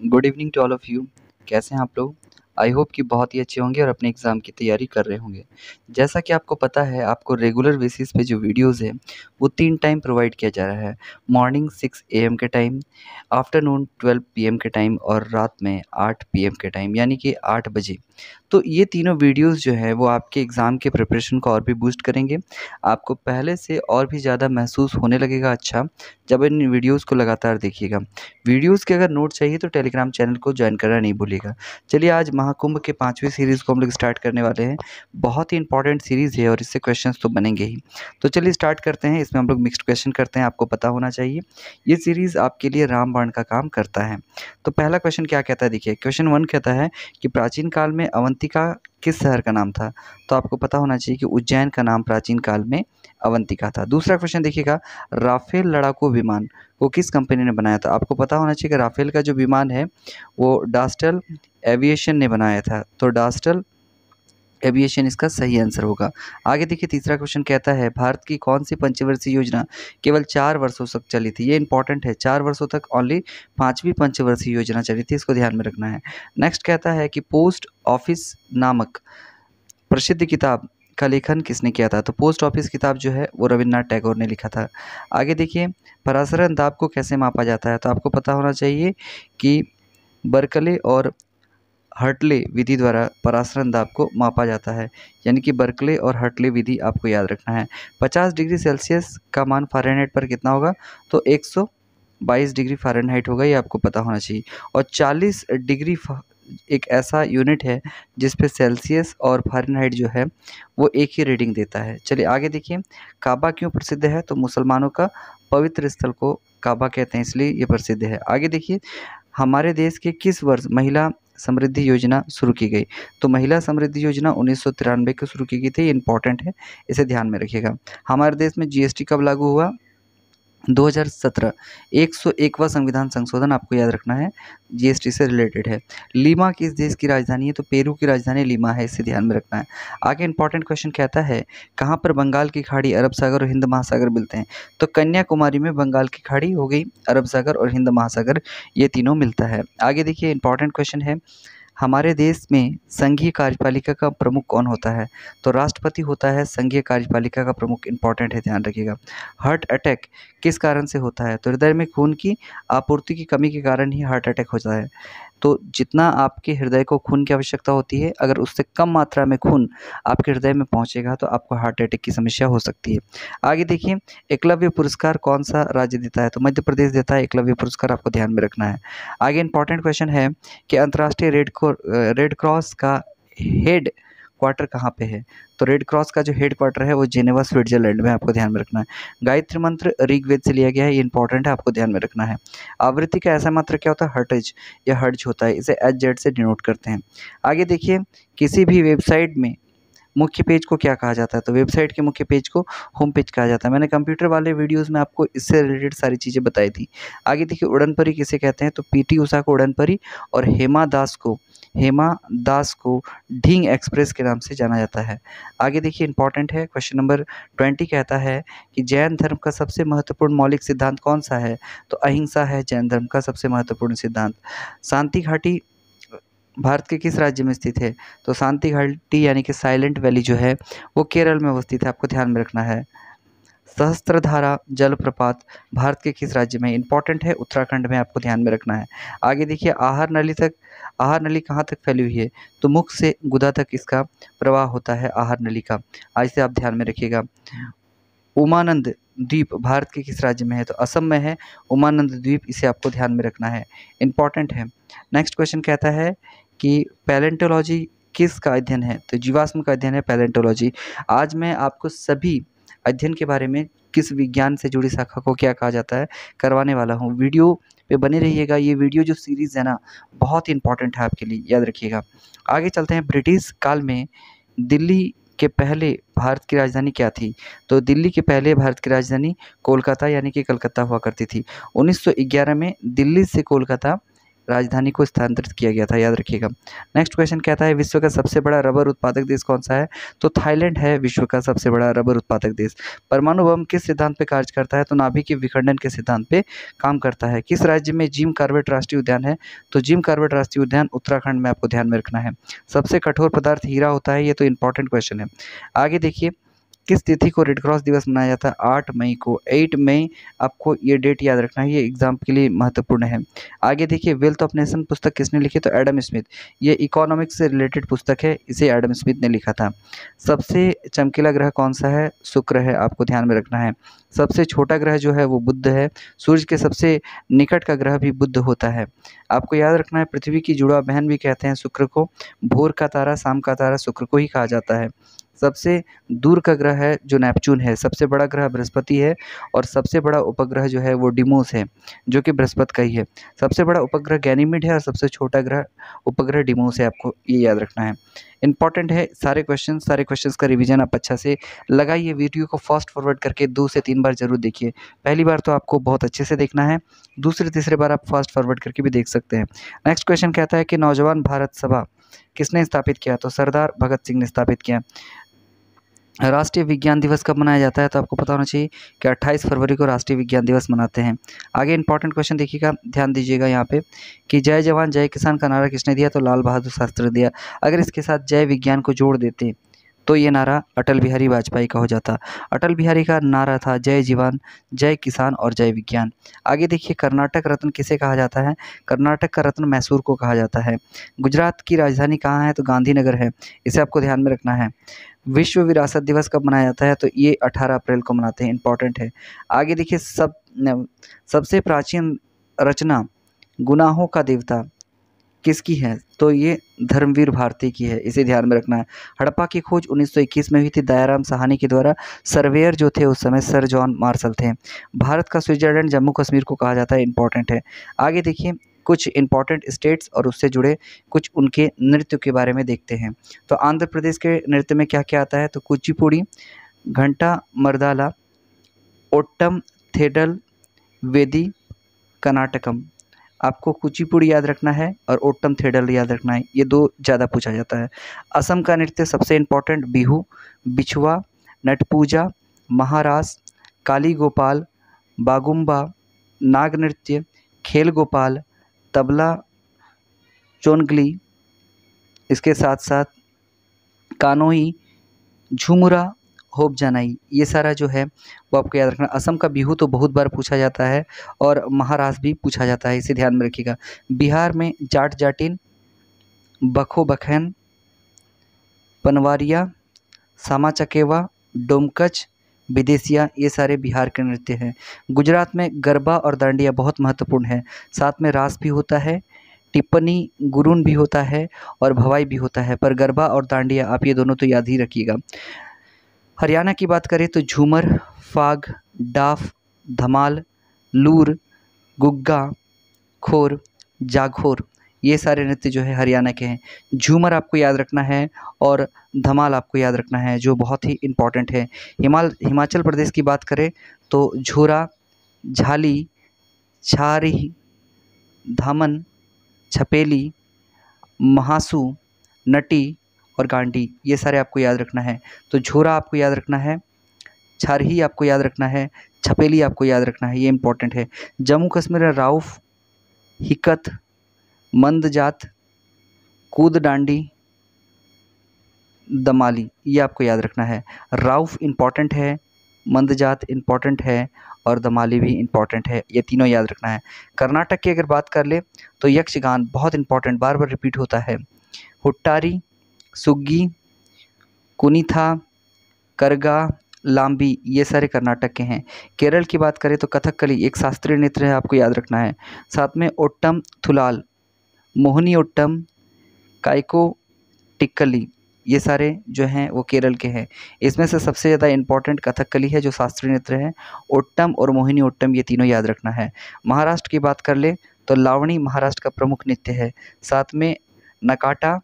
Good evening to all of you. कैसे हैं आप लोग? आई होप कि बहुत ही अच्छे होंगे और अपने एग्ज़ाम की तैयारी कर रहे होंगे। जैसा कि आपको पता है, आपको रेगुलर बेसिस पे जो वीडियोज़ हैं, वो 3 टाइम प्रोवाइड किया जा रहा है। मॉर्निंग 6 एएम के टाइम, आफ्टरनून 12 पीएम के टाइम और रात में 8 पीएम के टाइम, यानी कि 8 बजे। तो ये तीनों वीडियोज़ जो हैं, वो आपके एग्ज़ाम के प्रिपरेशन को और भी बूस्ट करेंगे। आपको पहले से और भी ज़्यादा महसूस होने लगेगा अच्छा, जब इन वीडियोज़ को लगातार देखिएगा। वीडियोज़ के अगर नोट चाहिए तो टेलीग्राम चैनल को जॉइन करना नहीं भूलिएगा। चलिए, आज महाकुंभ के 5वीं सीरीज़ को हम लोग स्टार्ट करने वाले हैं। बहुत ही इंपॉर्टेंट सीरीज़ है और इससे क्वेश्चंस तो बनेंगे ही। तो चलिए स्टार्ट करते हैं। इसमें हम लोग मिक्स्ड क्वेश्चन करते हैं, आपको पता होना चाहिए। ये सीरीज़ आपके लिए रामबाण का काम करता है। तो पहला क्वेश्चन क्या कहता है, देखिए क्वेश्चन 1 कहता है कि प्राचीन काल में अवंतिका किस शहर का नाम था? तो आपको पता होना चाहिए कि उज्जैन का नाम प्राचीन काल में अवंतिका था। दूसरा क्वेश्चन देखिएगा, राफेल लड़ाकू विमान को किस कंपनी ने बनाया था? आपको पता होना चाहिए कि राफेल का जो विमान है वो डास्टल एविएशन ने बनाया था। तो डास्टल एविएशन इसका सही आंसर होगा। आगे देखिए, तीसरा क्वेश्चन कहता है भारत की कौन सी पंचवर्षीय योजना केवल 4 वर्षों तक चली थी? ये इंपॉर्टेंट है, 4 वर्षों तक ओनली 5वीं पंचवर्षीय योजना चली थी, इसको ध्यान में रखना है। नेक्स्ट कहता है कि पोस्ट ऑफिस नामक प्रसिद्ध किताब का लेखन किसने किया था? तो पोस्ट ऑफिस किताब जो है वो रविन्द्रनाथ टैगोर ने लिखा था। आगे देखिए, परासरन दाब को कैसे मापा जाता है? तो आपको पता होना चाहिए कि बर्कले और हर्टले विधि द्वारा परासरन दाब को मापा जाता है, यानी कि बर्कले और हर्टले विधि आपको याद रखना है। 50 डिग्री सेल्सियस का मान फ़ारेनहाइट पर कितना होगा? तो 122 डिग्री फ़ारेनहाइट होगा, ये आपको पता होना चाहिए। और 40 डिग्री एक ऐसा यूनिट है जिस पे सेल्सियस और फ़ारेनहाइट जो है वो एक ही रीडिंग देता है। चलिए आगे देखिए, काबा क्यों प्रसिद्ध है? तो मुसलमानों का पवित्र स्थल को काबा कहते हैं, इसलिए ये प्रसिद्ध है। आगे देखिए, हमारे देश के किस वर्ष महिला समृद्धि योजना शुरू की गई? तो महिला समृद्धि योजना 1993 को शुरू की गई थी, ये इंपॉर्टेंट है, इसे ध्यान में रखिएगा। हमारे देश में जीएसटी कब लागू हुआ? 2017। 101वां संविधान संशोधन आपको याद रखना है, जीएसटी से रिलेटेड है। लीमा किस देश की राजधानी है? तो पेरू की राजधानी लीमा है, इसे ध्यान में रखना है। आगे इंपॉर्टेंट क्वेश्चन कहता है कहाँ पर बंगाल की खाड़ी, अरब सागर और हिंद महासागर मिलते हैं? तो कन्याकुमारी में बंगाल की खाड़ी हो गई, अरब सागर और हिंद महासागर, ये तीनों मिलता है। आगे देखिए, इंपॉर्टेंट क्वेश्चन है, हमारे देश में संघीय कार्यपालिका का प्रमुख कौन होता है? तो राष्ट्रपति होता है संघीय कार्यपालिका का प्रमुख, इंपॉर्टेंट है, ध्यान रखिएगा। हार्ट अटैक किस कारण से होता है? तो हृदय में खून की आपूर्ति की कमी के कारण ही हार्ट अटैक होता है। तो जितना आपके हृदय को खून की आवश्यकता होती है, अगर उससे कम मात्रा में खून आपके हृदय में पहुंचेगा तो आपको हार्ट अटैक की समस्या हो सकती है। आगे देखिए, एकलव्य पुरस्कार कौन सा राज्य देता है? तो मध्य प्रदेश देता है एकलव्य पुरस्कार, आपको ध्यान में रखना है। आगे इंपॉर्टेंट क्वेश्चन है कि अंतर्राष्ट्रीय रेड क्रॉस का हेड क्वार्टर कहाँ पे है? तो रेड क्रॉस का जो हेड क्वार्टर है वो जेनेवा स्विट्जरलैंड में, आपको ध्यान में रखना है। गायत्री मंत्र ऋग्वेद से लिया गया है, ये इंपॉर्टेंट है, आपको ध्यान में रखना है। आवृत्ति का ऐसा मात्रा क्या होता है? हर्ट्ज या हर्ट्ज होता है, इसे एच जेड से डिनोट करते हैं। आगे देखिए, किसी भी वेबसाइट में मुख्य पेज को क्या कहा जाता है? तो वेबसाइट के मुख्य पेज को होम पेज कहा जाता है। मैंने कंप्यूटर वाले वीडियोस में आपको इससे रिलेटेड सारी चीज़ें बताई थी। आगे देखिए, उड़न परी किसे कहते हैं? तो पीटी उषा को उड़न परी और हेमा दास को ढींग एक्सप्रेस के नाम से जाना जाता है। आगे देखिए, इंपॉर्टेंट है, क्वेश्चन नंबर 20 कहता है कि जैन धर्म का सबसे महत्वपूर्ण मौलिक सिद्धांत कौन सा है? तो अहिंसा है जैन धर्म का सबसे महत्वपूर्ण सिद्धांत। शांति घाटी भारत के किस राज्य में स्थित है? तो शांति घाटी यानी कि साइलेंट वैली जो है वो केरल में अवस्थित है, आपको ध्यान में रखना है। सहस्त्रधारा जलप्रपात भारत के किस राज्य में? इंपॉर्टेंट है, उत्तराखंड में, आपको ध्यान में रखना है। आगे देखिए, आहार नली कहाँ तक फैली हुई है? तो मुख से गुदा तक इसका प्रवाह होता है आहार नली का, आज से आप ध्यान में रखिएगा। उमानंद द्वीप भारत के किस राज्य में है? तो असम में है उमानंद द्वीप, इसे आपको ध्यान में रखना है, इंपॉर्टेंट है। नेक्स्ट क्वेश्चन कहता है कि पैलेंटोलॉजी किसका अध्ययन है? तो जीवाश्म का अध्ययन है पैलेंटोलॉजी। आज मैं आपको सभी अध्ययन के बारे में, किस विज्ञान से जुड़ी शाखा को क्या कहा जाता है, करवाने वाला हूँ। वीडियो पे बने रहिएगा, ये वीडियो जो सीरीज़ है ना बहुत ही इंपॉर्टेंट है आपके लिए, याद रखिएगा। आगे चलते हैं, ब्रिटिश काल में दिल्ली के पहले भारत की राजधानी क्या थी? तो दिल्ली के पहले भारत की राजधानी कोलकाता यानी कि कलकत्ता हुआ करती थी। 1911 में दिल्ली से कोलकाता राजधानी को स्थानांतरित किया गया था, याद रखिएगा। नेक्स्ट क्वेश्चन कहता है विश्व का सबसे बड़ा रबर उत्पादक देश कौन सा है? तो थाईलैंड है विश्व का सबसे बड़ा रबर उत्पादक देश। परमाणु बम किस सिद्धांत पे कार्य करता है? तो नाभिक के विखंडन के सिद्धांत पे काम करता है। किस राज्य में जिम कॉर्बेट राष्ट्रीय उद्यान है? तो जिम कॉर्बेट राष्ट्रीय उद्यान उत्तराखंड में आपको ध्यान में रखना है। सबसे कठोर पदार्थ हीरा होता है, ये तो इंपॉर्टेंट क्वेश्चन है। आगे देखिए, किस तिथि को रेड क्रॉस दिवस मनाया जाता है? 8 मई को। 8 मई आपको ये डेट याद रखना है, ये एग्जाम के लिए महत्वपूर्ण है। आगे देखिए, वेल्थ ऑफ नेशन पुस्तक किसने लिखी? तो एडम स्मिथ। ये इकोनॉमिक्स से रिलेटेड पुस्तक है, इसे एडम स्मिथ ने लिखा था। सबसे चमकीला ग्रह कौन सा है? शुक्र है, आपको ध्यान में रखना है। सबसे छोटा ग्रह जो है वो बुध है। सूर्य के सबसे निकट का ग्रह भी बुध होता है। आपको याद रखना है, पृथ्वी की जुड़वा बहन भी कहते हैं शुक्र को। भोर का तारा, शाम का तारा शुक्र को ही कहा जाता है। सबसे दूर का ग्रह है जो नेपच्यून है। सबसे बड़ा ग्रह बृहस्पति है और सबसे बड़ा उपग्रह जो है वो डिमोस है, जो कि बृहस्पति का ही है। सबसे बड़ा उपग्रह गैनीमेड है और सबसे छोटा ग्रह उपग्रह डिमोस है, आपको ये याद रखना है। इंपॉर्टेंट है सारे क्वेश्चंस का रिवीजन आप अच्छा से लगाइए। वीडियो को फास्ट फॉरवर्ड करके 2 से 3 बार जरूर देखिए। पहली बार तो आपको बहुत अच्छे से देखना है, दूसरे तीसरे बार आप फास्ट फॉरवर्ड करके भी देख सकते हैं। नेक्स्ट क्वेश्चन कहता है कि नौजवान भारत सभा किसने स्थापित किया? तो सरदार भगत सिंह ने स्थापित किया। राष्ट्रीय विज्ञान दिवस कब मनाया जाता है? तो आपको पता होना चाहिए कि 28 फरवरी को राष्ट्रीय विज्ञान दिवस मनाते हैं। आगे इंपॉर्टेंट क्वेश्चन देखिएगा, ध्यान दीजिएगा यहाँ पे कि जय जवान जय किसान का नारा किसने दिया? तो लाल बहादुर शास्त्री ने दिया। अगर इसके साथ जय विज्ञान को जोड़ देते तो ये नारा अटल बिहारी वाजपेयी का हो जाता। अटल बिहारी का नारा था जय जवान जय किसान और जय विज्ञान। आगे देखिए, कर्नाटक रत्न किसे कहा जाता है? कर्नाटक का रत्न मैसूर को कहा जाता है। गुजरात की राजधानी कहाँ है? तो गांधीनगर है, इसे आपको ध्यान में रखना है। विश्व विरासत दिवस कब मनाया जाता है? तो ये 18 अप्रैल को मनाते हैं, इंपॉर्टेंट है। आगे देखिए, सबसे प्राचीन रचना गुनाहों का देवता किसकी है? तो ये धर्मवीर भारती की है, इसे ध्यान में रखना है। हड़प्पा की खोज 1921 में हुई थी दयाराम साहनी के द्वारा। सर्वेयर जो थे उस समय सर जॉन मार्शल थे। भारत का स्विट्जरलैंड जम्मू कश्मीर को कहा जाता है, इंपॉर्टेंट है। आगे देखिए, कुछ इंपॉर्टेंट स्टेट्स और उससे जुड़े कुछ उनके नृत्य के बारे में देखते हैं। तो आंध्र प्रदेश के नृत्य में क्या क्या आता है? तो कुचिपुड़ी, घंटा मर्दाला, ओट्टम थेडल, वेदी, कर्नाटकम। आपको कुचिपुड़ी याद रखना है और ओट्टम थेडल याद रखना है, ये 2 ज़्यादा पूछा जाता है। असम का नृत्य सबसे इंपॉर्टेंट बिहू, बिछुआ, नटपूजा, महारास, काली गोपाल, बागुम्बा, नाग नृत्य, खेल गोपाल, तबला चोनगली, इसके साथ साथ कानोई, झुमुरा, होप जानाई, ये सारा जो है वो आपको याद रखना। असम का बिहू तो बहुत बार पूछा जाता है और महारास भी पूछा जाता है, इसे ध्यान में रखिएगा। बिहार में जाट जाटिन, बखो बखैन, पनवारिया, सामा चकेवा, डोमकच, विदेसिया, ये सारे बिहार के नृत्य हैं। गुजरात में गरबा और डांडिया बहुत महत्वपूर्ण है, साथ में रास भी होता है, टिप्पणी गुरून भी होता है और भवाई भी होता है, पर गरबा और डांडिया आप ये दोनों तो याद ही रखिएगा। हरियाणा की बात करें तो झूमर, फाग, डाफ, धमाल, लूर, गुग्गा, खोर, जाखोर, ये सारे नृत्य जो है हरियाणा के हैं। झूमर आपको याद रखना है और धमाल आपको याद रखना है, जो बहुत ही इम्पॉर्टेंट है। हिमाचल प्रदेश की बात करें तो झोरा, झाली, छारी, धामन, छपेली, महासू, नटी और गांडी, ये सारे आपको याद रखना है। तो झोरा आपको याद रखना है, छारही आपको याद रखना है, छपेली आपको याद रखना है, ये इंपॉर्टेंट है। जम्मू कश्मीर में राउफ, हिकत, मंद जात, कूद डांडी, दमाली, ये आपको याद रखना है। राउफ इंपॉर्टेंट है, मंद जात इंपॉर्टेंट है और दमाली भी इंपॉर्टेंट है, ये तीनों याद रखना है। कर्नाटक की अगर बात कर ले तो यक्षगान बहुत इंपॉर्टेंट, बार बार रिपीट होता है। हुट्टारी, सुग्गी, कुनीथा, करगा, लांबी, ये सारे कर्नाटक के हैं। केरल की बात करें तो कथकली एक शास्त्रीय नृत्य है, आपको याद रखना है। साथ में ओट्टम थुलाल, मोहिनी ओट्टम, काइको टिक्कली, ये सारे जो हैं वो केरल के हैं। इसमें से सबसे ज़्यादा इंपॉर्टेंट कथकली है जो शास्त्रीय नृत्य है। ओट्टम और मोहिनी ओट्टम ये तीनों याद रखना है। महाराष्ट्र की बात कर ले तो लावणी महाराष्ट्र का प्रमुख नृत्य है। साथ में नकाटा,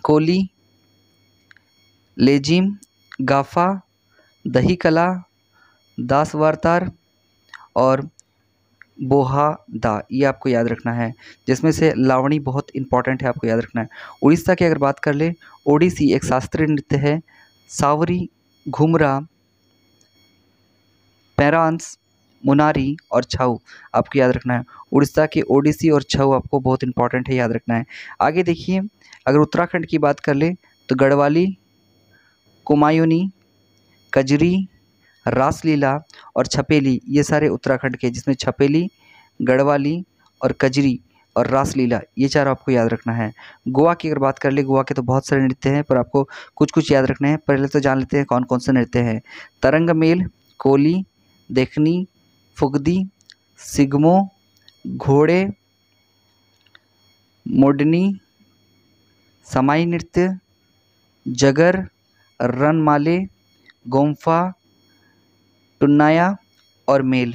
कोली, लेजिम, गाफा, दही कला, दास वार्तार और बोहा दा, ये आपको याद रखना है, जिसमें से लावणी बहुत इंपॉर्टेंट है, आपको याद रखना है। उड़ीसा की अगर बात कर ले, ओडिसी एक शास्त्रीय नृत्य है। सावरी, घुमरा, पैरांस, मुनारी और छऊ आपको याद रखना है। उड़ीसा के ओडिसी और छऊ आपको बहुत इंपॉर्टेंट है, याद रखना है। आगे देखिए, अगर उत्तराखंड की बात कर ले तो गढ़वाली, कुमायूनी, कजरी, रासलीला और छपेली, ये सारे उत्तराखंड के, जिसमें छपेली, गढ़वाली और कजरी और रासलीला, ये चार आपको याद रखना है। गोवा की अगर बात कर ले, गोवा के तो बहुत सारे नृत्य हैं, पर आपको कुछ कुछ याद रखने हैं। पहले तो जान लेते हैं कौन कौन से नृत्य हैं। तरंग मेल, कोली, देखनी, फुगदी, सिगमो, घोड़े, मोडनी, समाई नृत्य, जगर, रनमाले, गोम्फा, टुन्नाया और मेल,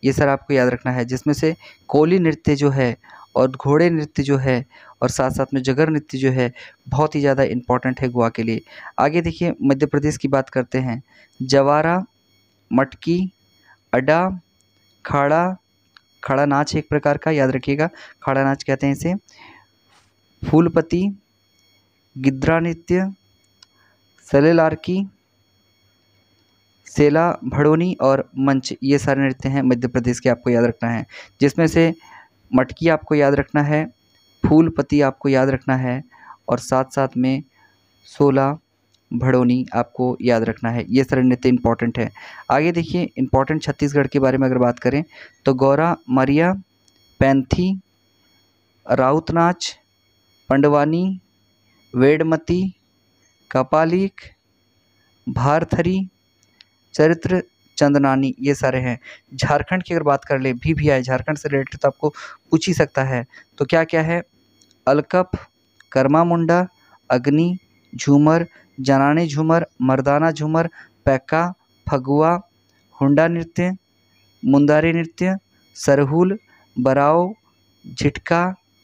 ये सारा आपको याद रखना है। जिसमें से कोली नृत्य जो है और घोड़े नृत्य जो है और साथ साथ में जगर नृत्य जो है, बहुत ही ज़्यादा इम्पॉर्टेंट है गोवा के लिए। आगे देखिए, मध्य प्रदेश की बात करते हैं। जवारा, मटकी, अड्डा, खाड़ा, खड़ा नाच एक प्रकार का, याद रखिएगा, खड़ा नाच कहते हैं इसे। फूलपति, गिद्रा नृत्य, सलेलारकी, सेला, भड़ोनी और मंच, ये सारे नृत्य हैं मध्य प्रदेश के, आपको याद रखना है। जिसमें से मटकी आपको याद रखना है, फूलपति आपको याद रखना है और साथ साथ में सोला, भड़ोनी आपको याद रखना है। ये सारे नृत्य इंपॉर्टेंट है। आगे देखिए, इंपॉर्टेंट छत्तीसगढ़ के बारे में अगर बात करें तो गौरा, मरिया, पैंथी, राउत नाच, पंडवानी, वेडमती, कपालिक, भारथरी, चरित्र, चंदनानी, ये सारे हैं। झारखंड की अगर बात कर ले, VVI, झारखंड से रिलेटेड तो आपको पूछ ही सकता है, तो क्या क्या है? अलकप, कर्मा मुंडा, अग्नि, झूमर, जनानी झूमर, मर्दाना झूमर, पैक्का, फगुआ, हुंडा नृत्य, मुंदारी नृत्य, सरहुल, बराओ, झिटका,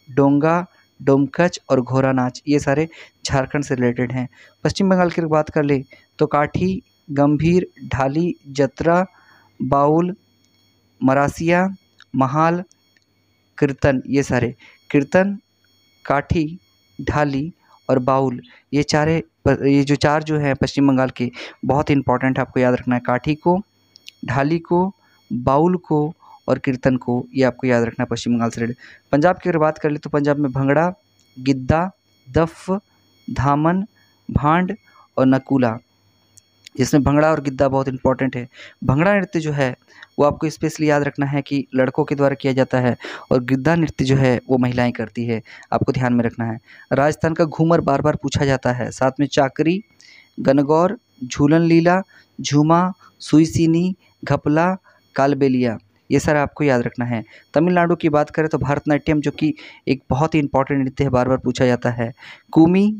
डोंगा, डोमकच और घोड़ा नाच, ये सारे झारखंड से रिलेटेड हैं। पश्चिम बंगाल की बात कर ले तो काठी, गंभीर, ढाली, जतरा, बाउल, मरासिया, महाल, कीर्तन, ये सारे कीर्तन, काठी, ढाली और बाउल, ये जो चार जो है पश्चिम बंगाल के, बहुत इंपॉर्टेंट है, आपको याद रखना है। काठी को, ढाली को, बाउल को और कीर्तन को, ये आपको याद रखना है पश्चिम बंगाल से रिलेटेड। पंजाब की अगर बात कर ले तो पंजाब में भंगड़ा, गिद्दा, दफ, धामन, भांड और नकूला, जिसमें भंगड़ा और गिद्दा बहुत इंपॉर्टेंट है। भंगड़ा नृत्य जो है वो आपको स्पेशली याद रखना है कि लड़कों के द्वारा किया जाता है और गिद्दा नृत्य जो है वो महिलाएं करती है, आपको ध्यान में रखना है। राजस्थान का घूमर बार बार पूछा जाता है, साथ में चाकरी, गनगौर, झूलन लीला, झूमा, सुईसीनी, घपला, कालबेलिया, ये सारा आपको याद रखना है। तमिलनाडु की बात करें तो भारतनाट्यम, जो कि एक बहुत ही इंपॉर्टेंट नृत्य है, बार बार पूछा जाता है। कूमी,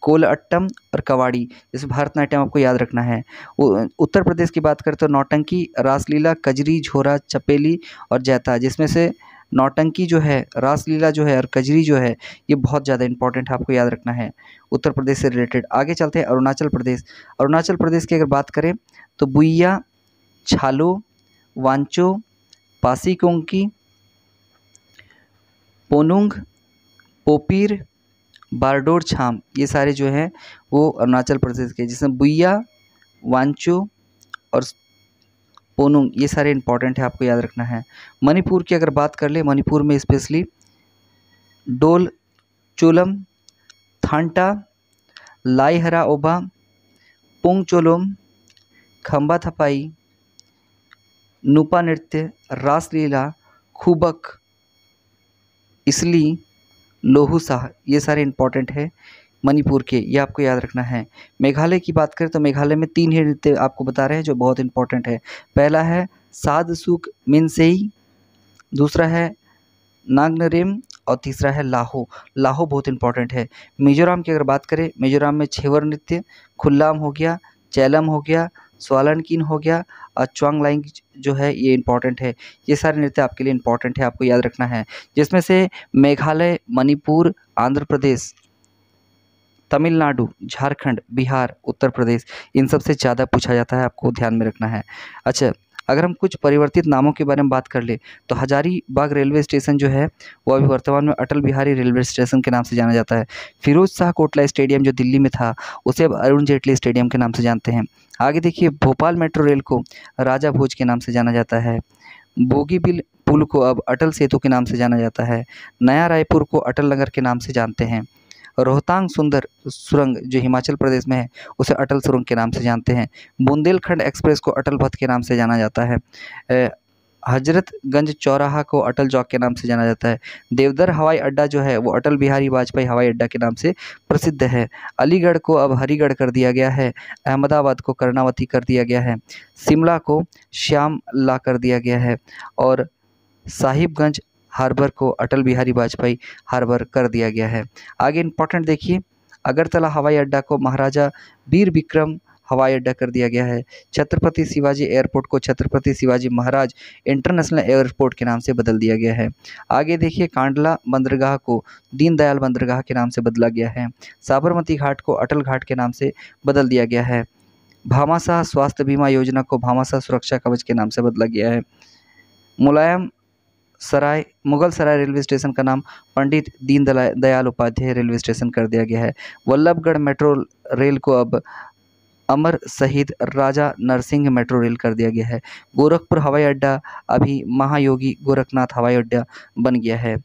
कोलअट्टम और कवाड़ी, जैसे भारतनाट्यम आपको याद रखना है। उत्तर प्रदेश की बात करें तो नौटंकी, रासलीला, कजरी, झोरा, चपेली और जैता, जिसमें से नौटंकी जो है, रासलीला जो है और कजरी जो है, ये बहुत ज़्यादा इंपॉर्टेंट है, आपको याद रखना है उत्तर प्रदेश से रिलेटेड। आगे चलते हैं अरुणाचल प्रदेश। अरुणाचल प्रदेश की अगर बात करें तो बुइया, छालो, वांचो, पासीकोंकी, पोनुंग, पोपीर, बारडोर छाम, ये सारे जो हैं वो अरुणाचल प्रदेश के, जिसमें बुइया, वांचो और पोनुंग, ये सारे इंपॉर्टेंट है, आपको याद रखना है। मणिपुर की अगर बात कर ले, मणिपुर में स्पेशली डोल चोलम, थांटा, लाइहरा ओबा, पोंगचोलोम, खम्बा थपाई, नुपा नृत्य, रासलीला, खुबक, इसली, लोहुसाह, ये सारे इंपॉर्टेंट है मणिपुर के, ये आपको याद रखना है। मेघालय की बात करें तो मेघालय में 3 ही नृत्य आपको बता रहे हैं जो बहुत इंपॉर्टेंट है। पहला है सादसुक मिनसेई, दूसरा है नागनरेम और तीसरा है लाहो। लाहो बहुत इंपॉर्टेंट है। मिजोरम की अगर बात करें, मिजोरम में छेवर नृत्य, खुल्लाम हो गया, चैलम हो गया, स्वालनकिन हो गया और च्वांगलाइंग जो है ये इंपॉर्टेंट है। ये सारे नृत्य आपके लिए इंपॉर्टेंट है, आपको याद रखना है, जिसमें से मेघालय, मणिपुर, आंध्र प्रदेश, तमिलनाडु, झारखंड, बिहार, उत्तर प्रदेश, इन सब से ज़्यादा पूछा जाता है, आपको ध्यान में रखना है। अच्छा, अगर हम कुछ परिवर्तित नामों के बारे में बात कर ले तो हजारीबाग रेलवे स्टेशन जो है वो अभी वर्तमान में अटल बिहारी रेलवे स्टेशन के नाम से जाना जाता है। फिरोज शाह कोटला स्टेडियम जो दिल्ली में था उसे अब अरुण जेटली स्टेडियम के नाम से जानते हैं। आगे देखिए, भोपाल मेट्रो रेल को राजा भोज के नाम से जाना जाता है। बोगीबिल पुल को अब अटल सेतु के नाम से जाना जाता है। नया रायपुर को अटल नगर के नाम से जानते हैं। रोहतांग सुंदर सुरंग जो हिमाचल प्रदेश में है उसे अटल सुरंग के नाम से जानते हैं। बुंदेलखंड एक्सप्रेस को अटल पथ के नाम से जाना जाता है। हजरतगंज चौराहा को अटल चौक के नाम से जाना जाता है। देवधर हवाई अड्डा जो है वो अटल बिहारी वाजपेयी हवाई अड्डा के नाम से प्रसिद्ध है। अलीगढ़ को अब हरिगढ़ कर दिया गया है। अहमदाबाद को कर्णावती कर दिया गया है। शिमला को श्यामला कर दिया गया है और साहिबगंज हार्बर को अटल बिहारी वाजपेयी हार्बर कर दिया गया है। आगे इंपॉर्टेंट देखिए, अगरतला हवाई अड्डा को महाराजा वीर विक्रम हवाई अड्डा कर दिया गया है। छत्रपति शिवाजी एयरपोर्ट को छत्रपति शिवाजी महाराज इंटरनेशनल एयरपोर्ट के नाम से बदल दिया गया है। आगे देखिए, कांडला बंदरगाह को दीनदयाल बंदरगाह के नाम से बदला गया है। साबरमती घाट को अटल घाट के नाम से बदल दिया गया है। भामाशाह स्वास्थ्य बीमा योजना को भामाशाह सुरक्षा कवच के नाम से बदला गया है। मुगल सराय रेलवे स्टेशन का नाम पंडित दीनदयाल उपाध्याय रेलवे स्टेशन कर दिया गया है। वल्लभगढ़ मेट्रो रेल को अब अमर शहीद राजा नरसिंह मेट्रो रेल कर दिया गया है। गोरखपुर हवाई अड्डा अभी महायोगी गोरखनाथ हवाई अड्डा बन गया है।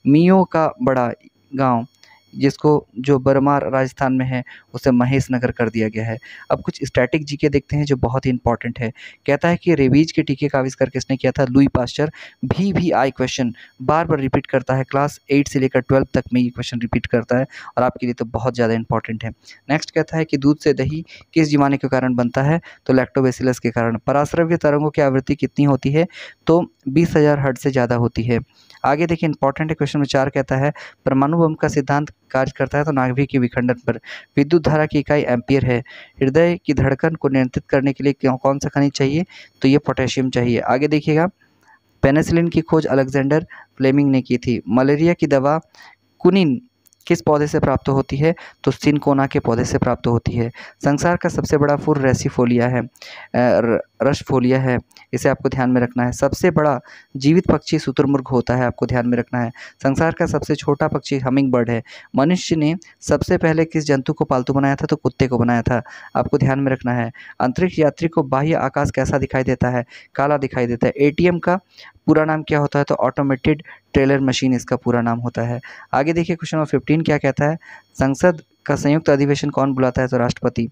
मियो का बड़ा गांव जिसको जो बरमार राजस्थान में है उसे महेश नगर कर दिया गया है। अब कुछ स्टैटिक जीके देखते हैं जो बहुत ही इंपॉर्टेंट है। कहता है कि रेबीज के टीके का आविष्कार किसने किया था? Louis Pasteur. VVI क्वेश्चन बार बार रिपीट करता है, क्लास 8 से लेकर 12 तक में ये क्वेश्चन रिपीट करता है और आपके लिए तो बहुत ज़्यादा इंपॉर्टेंट है। नेक्स्ट कहता है कि दूध से दही किस जीवाणु के कारण बनता है? तो लैक्टोबैसिलस के कारण। पराश्रव्य तरंगों की आवृत्ति कितनी होती है? तो 20,000 हर्ट्ज से ज़्यादा होती है। आगे देखिए, इंपॉर्टेंट है क्वेश्चन में 4 कहता है परमाणु बम का सिद्धांत कार्य करता है तो नाभिक के विखंडन पर। विद्युत धारा की इकाई एम्पियर है। हृदय की धड़कन को नियंत्रित करने के लिए कौन सा खनिज चाहिए? तो ये पोटेशियम चाहिए। आगे देखिएगा, पेनिसिलिन की खोज अलेक्जेंडर फ्लेमिंग ने की थी। मलेरिया की दवा कुनिन किस पौधे से प्राप्त होती है? तो सिनकोना के पौधे से प्राप्त होती है। संसार का सबसे बड़ा फूल रेसिफोलिया है, रशफोलिया है, इसे आपको ध्यान में रखना है। सबसे बड़ा जीवित पक्षी शुतुरमुर्ग होता है, आपको ध्यान में रखना है। संसार का सबसे छोटा पक्षी हमिंग बर्ड है। मनुष्य ने सबसे पहले किस जंतु को पालतू बनाया था? तो कुत्ते को बनाया था, आपको ध्यान में रखना है। अंतरिक्ष यात्री को बाह्य आकाश कैसा दिखाई देता है? काला दिखाई देता है। ATM का पूरा नाम क्या होता है? तो ऑटोमेटेड टेलर मशीन इसका पूरा नाम होता है। आगे देखिए, क्वेश्चन नंबर 15 क्या कहता है? संसद का संयुक्त अधिवेशन कौन बुलाता है? तो राष्ट्रपति।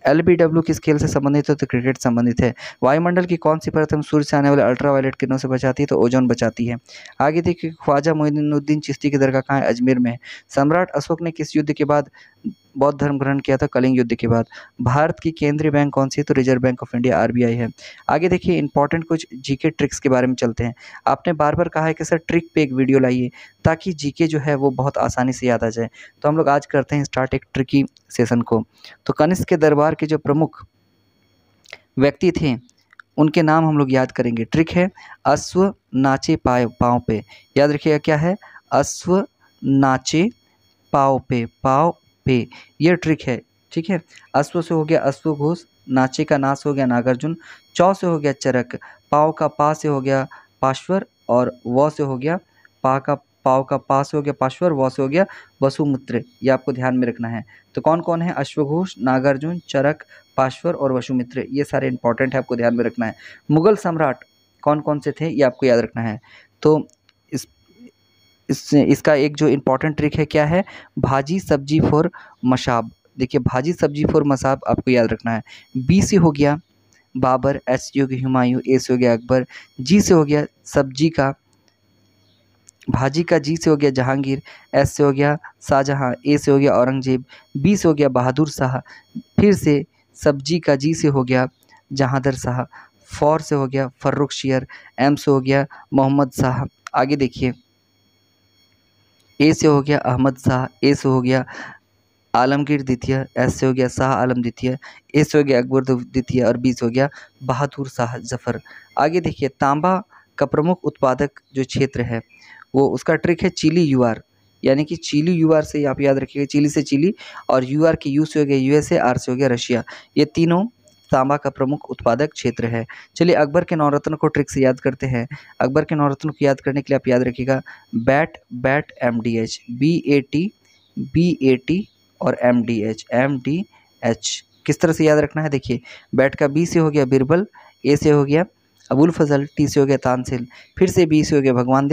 LBW किस खेल से संबंधित है? तो क्रिकेट संबंधित है। वायुमंडल की कौन सी परत हम सूर्य से आने वाले अल्ट्रावायलेट किरणों से बचाती है? तो ओजोन बचाती है। आगे देखिए, ख्वाजा मोइनुद्दीन चिश्ती की दरगाह कहाँ है? अजमेर में है। सम्राट अशोक ने किस युद्ध के बाद बौद्ध धर्म ग्रहण किया था? कलिंग युद्ध के बाद। भारत की केंद्रीय बैंक कौन सी है? तो reserve bank of India RBI है। आगे देखिए, इंपॉर्टेंट कुछ जीके ट्रिक्स के बारे में चलते हैं। आपने बार बार कहा है कि सर ट्रिक पे एक वीडियो लाइए ताकि जीके जो है वो बहुत आसानी से याद आ जाए, तो हम लोग आज करते हैं स्टार्ट एक ट्रिकी सेशन को। तो कनिष्क के दरबार के जो प्रमुख व्यक्ति थे उनके नाम हम लोग याद करेंगे। ट्रिक है अश्व नाचे पाँव पे, याद रखिएगा क्या है? अश्व नाचे पाँव पे, ये ट्रिक है, ठीक है। अश्व से हो गया अश्वघोष, नाचे का ना से हो गया नागार्जुन, चौ से हो गया चरक, पाँव का पा से हो गया पाश्वर और व से हो गया पाँव का पा से हो गया पाश्वर, व से हो गया वसुमित्र। ये आपको ध्यान में रखना है। तो कौन कौन है? अश्वघोष, नागार्जुन, चरक, पाश्वर और वसुमित्र, ये सारे इंपॉर्टेंट है, आपको ध्यान में रखना है। मुगल सम्राट कौन कौन से थे ये आपको याद रखना है। तो इसका एक जो इम्पॉर्टेंट ट्रिक है क्या है? भाजी सब्जी फॉर मशाब। देखिए, भाजी सब्जी फॉर मसाब आपको याद रखना है। B से हो गया बाबर, H से हो गया हुमायूं, A से हो गया अकबर, G से हो गया सब्जी का भाजी का, G से हो गया जहांगीर, S से हो गया शाहजहां, A से हो गया औरंगजेब, B से हो गया बहादुर शाह, फिर से सब्जी का G से हो गया जहांदर शाह, फॉर से हो गया फर्रुखशियर, M से हो गया मोहम्मद शाह। आगे देखिए, A से हो गया अहमद शाह, A से हो गया आलमगीर द्वितीय, S से हो गया शाह आलम द्वितीय, A से हो गया अकबर द्वितीय और B से हो गया बहादुर शाह जफर। आगे देखिए, तांबा का प्रमुख उत्पादक जो क्षेत्र है वो उसका ट्रिक है चिली UR, यानी कि चिली UR से आप याद रखिएगा, चिली से चिली और UR की U से हो गया USA, R से हो गया रशिया। ये तीनों तांबा का प्रमुख उत्पादक क्षेत्र है। चलिए अकबर के नवरत्न को ट्रिक से याद करते हैं। अकबर के नवरत्न को याद करने के लिए आप याद रखिएगा बैट बैट MDH, BAT और MDH। किस तरह से याद रखना है देखिए, बैट का B से हो गया बिरबल, A से हो गया अबुल फजल, T से हो गया तानसेन, फिर से B से हो गया भगवान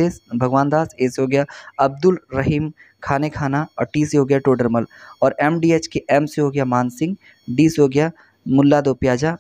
दास, A से हो गया अब्दुल रहीम खाना और T से हो गया टोडरमल, और MDH के M से हो गया मानसिंह, D से हो गया मुल्ला दो प्याजा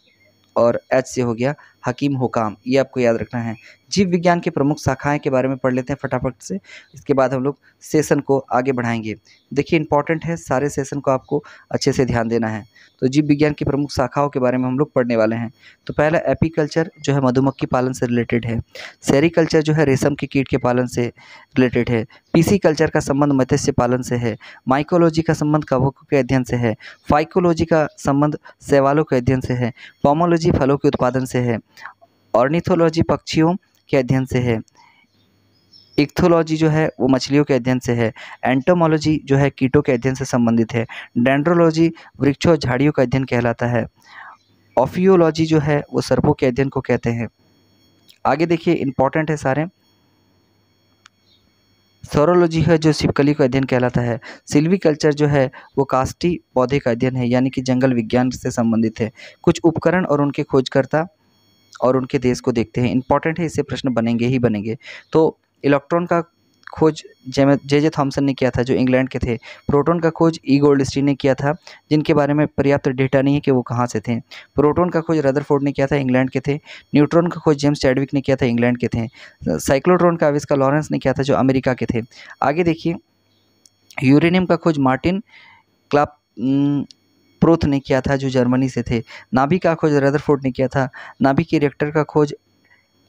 और H से हो गया हकीम हुकाम। ये आपको याद रखना है। जीव विज्ञान की प्रमुख शाखाएं के बारे में पढ़ लेते हैं फटाफट से, इसके बाद हम लोग सेशन को आगे बढ़ाएंगे। देखिए इंपॉर्टेंट है, सारे सेशन को आपको अच्छे से ध्यान देना है। तो जीव विज्ञान की प्रमुख शाखाओं के बारे में हम लोग पढ़ने वाले हैं। तो पहला एपीकल्चर जो है मधुमक्खी पालन से रिलेटेड है। सेरीकल्चर जो है रेशम के कीट के पालन से रिलेटेड है। पीसी कल्चर का संबंध मत्स्य पालन से है। माइकोलॉजी का संबंध कवकों के अध्ययन से है। फाइकोलॉजी का संबंध शैवालों के अध्ययन से है। पोमोलॉजी फलों के उत्पादन से है। ऑर्निथोलॉजी पक्षियों के अध्ययन से है। इक्थोलॉजी जो है वो मछलियों के अध्ययन से है। एंटोमोलॉजी जो है कीटों के अध्ययन से संबंधित है। डेंड्रोलॉजी वृक्षों और झाड़ियों का अध्ययन कहलाता है। ऑफियोलॉजी जो है वो सर्पों के अध्ययन को कहते हैं। आगे देखिए इंपॉर्टेंट है सारे। सोरोलॉजी है जो छिपकली का अध्ययन कहलाता है। सिल्वीकल्चर जो है वो काष्ठी पौधे का अध्ययन है, यानी कि जंगल विज्ञान से संबंधित है। कुछ उपकरण और उनके खोजकर्ता और उनके देश को देखते हैं। इंपॉर्टेंट है, इससे प्रश्न बनेंगे ही बनेंगे। तो इलेक्ट्रॉन का खोज जे थॉमसन ने किया था जो इंग्लैंड के थे। प्रोटॉन का खोज ई गोल्डस्टीन ने किया था, जिनके बारे में पर्याप्त डेटा नहीं है कि वो कहाँ से थे। प्रोटॉन का खोज रदरफोर्ड ने किया था, इंग्लैंड के थे। न्यूट्रॉन का खोज जेम्स चैडविक ने किया था, इंग्लैंड के थे। साइक्लोट्रॉन का आविष्कार लॉरेंस ने किया था जो अमेरिका के थे। आगे देखिए यूरेनियम का खोज मार्टिन क्लाप्रोथ ने किया था जो जर्मनी से थे। नाभिक का खोज रदरफोर्ड ने किया था। नाभिक के रिएक्टर का खोज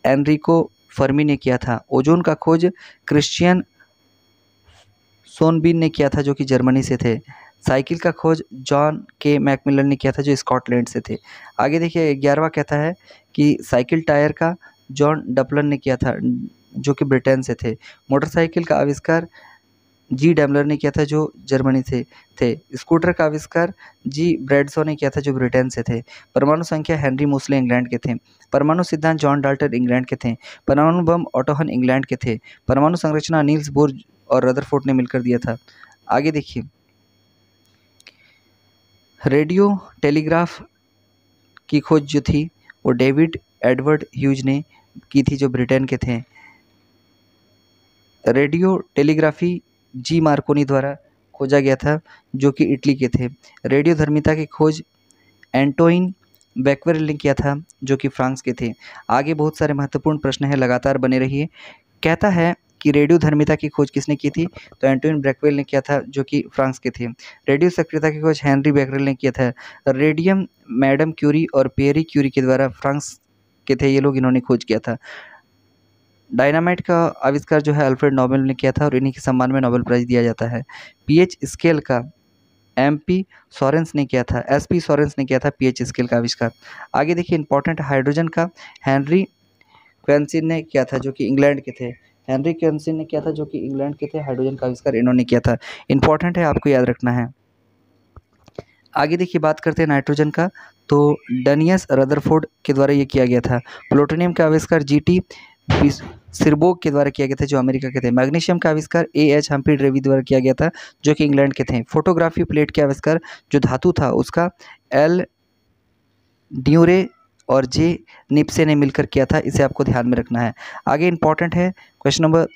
एनरिको फर्मी ने किया था। ओजोन का खोज क्रिश्चियन सोनबीन ने किया था जो कि जर्मनी से थे। साइकिल का खोज जॉन के मैकमिलन ने किया था जो स्कॉटलैंड से थे। आगे देखिए 11वां कहता है कि साइकिल टायर का जॉन डपलन ने किया था जो कि ब्रिटेन से थे। मोटरसाइकिल का आविष्कार जी डैमलर ने किया था जो जर्मनी से थे। स्कूटर का आविष्कार जी ब्रैडसॉ ने किया था जो ब्रिटेन से थे। परमाणु संख्या हेनरी मोसले इंग्लैंड के थे। परमाणु सिद्धांत जॉन डाल्टन इंग्लैंड के थे। परमाणु बम ऑटो हन इंग्लैंड के थे। परमाणु संरचना नील्स बोर और रदरफोर्ड ने मिलकर दिया था। आगे देखिए रेडियो टेलीग्राफ की खोज जो थी वो डेविड एडवर्ड ह्यूज ने की थी जो ब्रिटेन के थे। रेडियो टेलीग्राफी जी मार्कोनी द्वारा खोजा गया था जो कि इटली के थे। रेडियो धर्मिता की खोज एंटोइन बैक्वेरेल ने किया था जो कि फ्रांस के थे। आगे बहुत सारे महत्वपूर्ण प्रश्न हैं, लगातार बने रहिए। कहता है कि रेडियो धर्मिता की खोज किसने की थी, तो एंटोइन बैक्वेरेल ने किया था जो कि फ्रांस के थे। रेडियो सक्रियता की खोज हेनरी बैक्वेरेल ने किया था। रेडियम मैडम क्यूरी और पियरी क्यूरी के द्वारा फ्रांस के थे ये लोग, इन्होंने खोज किया था। डायनामाइट का आविष्कार जो है अल्फ्रेड नोबेल ने किया था और इन्हीं के सम्मान में नोबेल प्राइज़ दिया जाता है। पीएच स्केल का एमपी सोरेंस ने किया था, एसपी सोरेंस ने किया था पीएच स्केल का आविष्कार। आगे देखिए इंपॉर्टेंट हाइड्रोजन का हेनरी क्वेंसिन ने किया था जो कि इंग्लैंड के थे। हेनरी क्वेंसिन ने किया था जो कि इंग्लैंड के थे। हाइड्रोजन का आविष्कार इन्होंने किया था। इंपॉर्टेंट है, आपको याद रखना है। आगे देखिए बात करते हैं नाइट्रोजन का, तो डनियस रदरफोर्ड के द्वारा ये किया गया था। प्लूटोनियम का आविष्कार जीटी सिरबोग के द्वारा किया गया था जो अमेरिका के थे। मैग्नीशियम का आविष्कार एएच हम्फ्री डेवी द्वारा किया गया था जो कि इंग्लैंड के थे। फोटोग्राफी प्लेट के आविष्कार जो धातु था उसका एल ड्यूरे और जे निप्से ने मिलकर किया था, इसे आपको ध्यान में रखना है। आगे इंपॉर्टेंट है क्वेश्चन नंबर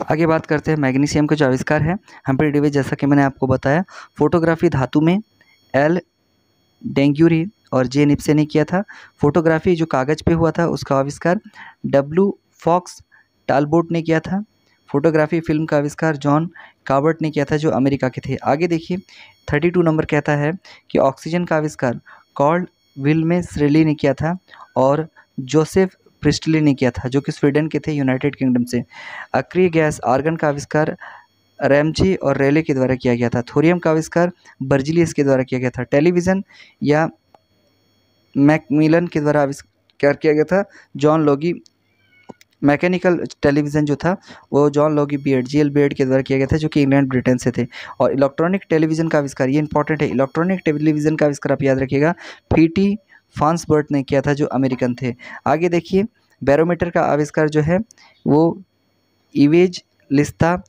आगे बात करते हैं मैग्नीशियम का जो आविष्कार है हम्फ्री डेवी, जैसा कि मैंने आपको बताया। फोटोग्राफी धातु में एल डेंग्यूरी और जे निप्से ने किया था। फोटोग्राफी जो कागज़ पे हुआ था उसका आविष्कार डब्ल्यू फॉक्स टालबोट ने किया था। फोटोग्राफी फिल्म का आविष्कार जॉन काबर्ट ने किया था जो अमेरिका के थे। आगे देखिए 32 नंबर कहता है कि ऑक्सीजन का आविष्कार कॉल्ड विल्मेस रेली ने किया था और जोसेफ प्रिस्टली ने किया था जो कि स्वीडन के थे, यूनाइटेड किंगडम से। अक्रिय गैस आर्गन का आविष्कार रैमजे और रेले के द्वारा किया गया था। थोरियम का आविष्कार बर्जिलियस के द्वारा किया गया था। टेलीविज़न या मैकमिलन के द्वारा आविष्कार किया गया था जॉन लोगी मैकेनिकल टेलीविज़न जो था वो John Logie Baird GL beard के द्वारा किया गया था, जो कि इंग्लैंड ब्रिटेन से थे। और इलेक्ट्रॉनिक टेलीविज़न का आविष्कार, ये इंपॉर्टेंट है, इलेक्ट्रॉनिक टेलीविज़न का आविष्कार आप याद रखिएगा पीटी फार्न्सबर्ग ने किया था, जो अमेरिकन थे। आगे देखिए, बैरोमीटर का आविष्कार जो है वो इवेज लिस्ता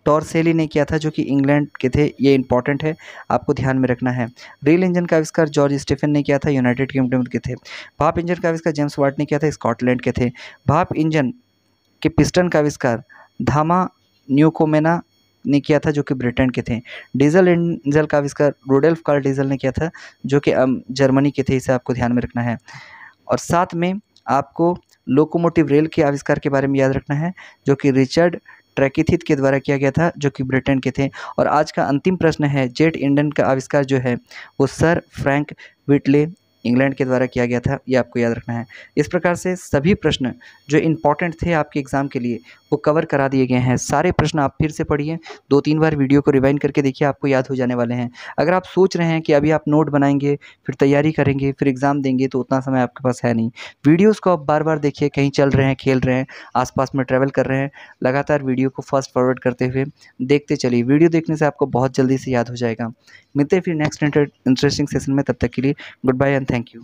टॉर्सेली ने किया था, जो कि इंग्लैंड के थे। ये इंपॉर्टेंट है, आपको ध्यान में रखना है। रेल इंजन का आविष्कार जॉर्ज स्टीफन ने किया था, यूनाइटेड किंगडम के थे। भाप इंजन का आविष्कार जेम्स वाट ने किया था, स्कॉटलैंड के थे। भाप इंजन के पिस्टन का आविष्कार धामा न्यूकोमेना ने किया था, जो कि ब्रिटेन के थे। डीजल इंजन का आविष्कार रोडोल्फ कार्ल डीजल ने किया था, जो कि जर्मनी के थे। इसे आपको ध्यान में रखना है। और साथ में आपको लोकोमोटिव रेल के आविष्कार के बारे में याद रखना है, जो कि रिचर्ड ट्रैकिथित के द्वारा किया गया था, जो कि ब्रिटेन के थे। और आज का अंतिम प्रश्न है, जेट इंजन का आविष्कार जो है वो सर फ्रैंक व्हिटले इंग्लैंड के द्वारा किया गया था। ये आपको याद रखना है। इस प्रकार से सभी प्रश्न जो इंपॉर्टेंट थे आपके एग्ज़ाम के लिए वो कवर करा दिए गए हैं। सारे प्रश्न आप फिर से पढ़िए, 2-3 बार वीडियो को रिवाइंड करके देखिए, आपको याद हो जाने वाले हैं। अगर आप सोच रहे हैं कि अभी आप नोट बनाएंगे, फिर तैयारी करेंगे, फिर एग्ज़ाम देंगे, तो उतना समय आपके पास है नहीं। वीडियोज़ को आप बार-बार देखिए, कहीं चल रहे हैं, खेल रहे हैं, आस-पास में ट्रैवल कर रहे हैं, लगातार वीडियो को फास्ट फॉरवर्ड करते हुए देखते चलिए। वीडियो देखने से आपको बहुत जल्दी से याद हो जाएगा। मिलते हैं फिर नेक्स्ट इंटरेस्टिंग सेशन में, तब तक के लिए goodbye and thank you.